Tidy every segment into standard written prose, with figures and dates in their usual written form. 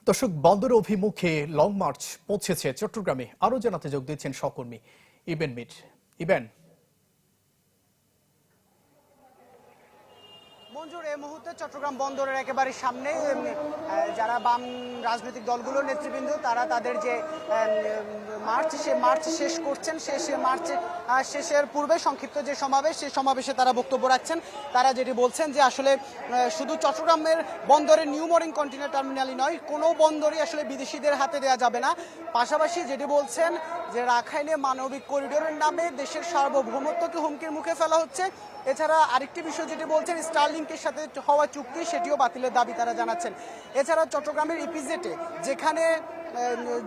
দর্শক, বন্দর অভিমুখে লং মার্চ পৌঁছেছে চট্টগ্রামে। আরো জানাতে যোগ দিচ্ছেন সহকর্মী ইবেন মিট। ইবেন, মঞ্জুর, এই মুহূর্তে চট্টগ্রাম বন্দরের একেবারে সামনে যারা বাম রাজনৈতিক দলগুলোর নেতৃবৃন্দ তারা তাদের যে মার্চ শেষ করছেন। সে মার্চ শেষের পূর্বে সংক্ষিপ্ত যে সমাবেশ, সেই সমাবেশে তারা বক্তব্য রাখছেন। তারা যেটি বলছেন যে আসলে শুধু চট্টগ্রামের বন্দরের নিউ মরিং কন্টেইনার টার্মিনালই নয়, কোনো বন্দরই আসলে বিদেশিদের হাতে দেওয়া যাবে না। পাশাপাশি যেটি বলছেন যে রাখাইনে মানবিক করিডোরের নামে দেশের সার্বভৌমত্বকে হুমকির মুখে ফেলা হচ্ছে। এছাড়া আরেকটি বিষয় যেটি বলছেন, স্টারলিংকের সাথে হওয়া চুক্তি সেটিও বাতিলের দাবি তারা জানাচ্ছেন। এছাড়া চট্টগ্রামের ইপিজেডে যেখানে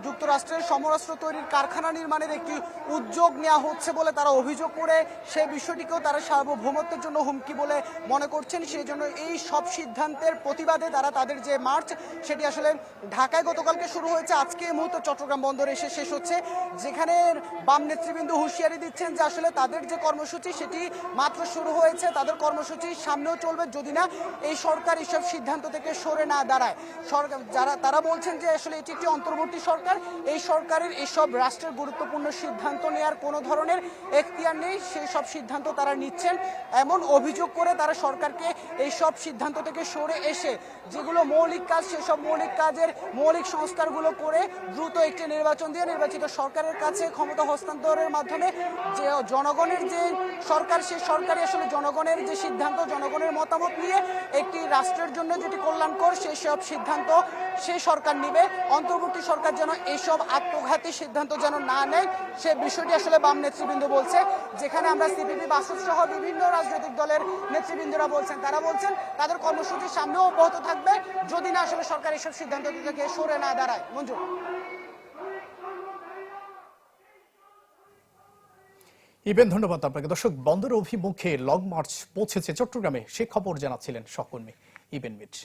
যুক্তরাষ্ট্রের সমরাস্ত্র তৈরির কারখানা নির্মাণের একটি উদ্যোগ নেওয়া হচ্ছে বলে তারা অভিযোগ করে, সেই বিষয়টিকেও তারা সার্বভৌমত্বের জন্য হুমকি বলে মনে করছেন। সেই জন্য এই সব সিদ্ধান্তের প্রতিবাদে তারা তাদের যে মার্চ, সেটি আসলে ঢাকায় গতকালকে শুরু হয়েছে, আজকে এই মুহূর্তে চট্টগ্রাম বন্দরে এসে শেষ হচ্ছে। যেখানে বাম নেতৃবৃন্দ হুঁশিয়ারি দিচ্ছেন যে আসলে তাদের যে কর্মসূচি সেটি মাত্র শুরু হয়েছে, তাদের কর্মসূচি সামনেও চলবে যদি না এই সরকার এইসব সিদ্ধান্ত থেকে সরে না দাঁড়ায়। সরকার তারা বলছেন যে আসলে এটি একটি অন্তর্বর্তী সরকার, এই সরকারের এইসব রাষ্ট্রের গুরুত্বপূর্ণ সিদ্ধান্ত নেওয়ার কোনো ধরনের এখতিয়ার নেই, সেই সব সিদ্ধান্ত তারা নিচ্ছেন এমন অভিযোগ করে তারা সরকারকে এই সব সিদ্ধান্ত থেকে সরে এসে যেগুলো মৌলিক কাজ, সেসব মৌলিক কাজের মৌলিক সংস্কারগুলো করে দ্রুত একটি নির্বাচন দিয়ে নির্বাচিত সরকারের কাছে ক্ষমতা হস্তান্তরের মাধ্যমে যে জনগণের যে সরকার, সেই সরকারই আসলে জনগণের যে সিদ্ধান্ত, জনগণের মতামত নিয়ে একটি রাষ্ট্রের জন্য যেটি কল্যাণকর সেই সব সিদ্ধান্ত সেই সরকার নিবে। অন্তর্বর্তী সরকার যেন এইসব আত্মঘাতী সিদ্ধান্ত যেন না নেয়, সে বিষয়টি আসলে বাম নেতৃবৃন্দ বলছে। যেখানে আমরা সিপিবি, বাসদ সহ বিভিন্ন রাজনৈতিক দলের নেতৃবৃন্দরা বলছেন, তারা বলছেন তাদের কর্মসূচির সামনেও অব্যাহত থাকবে যদি না আসলে সরকার এইসব সিদ্ধান্ত থেকে সরে না দাঁড়ায়। মঞ্জুর। ইবেন, ধন্যবাদ আপনাকে। দর্শক, বন্দর অভিমুখে লং মার্চ পৌঁছেছে চট্টগ্রামে, সে খবর জানাচ্ছিলেন সহকর্মী ইবেন মিট।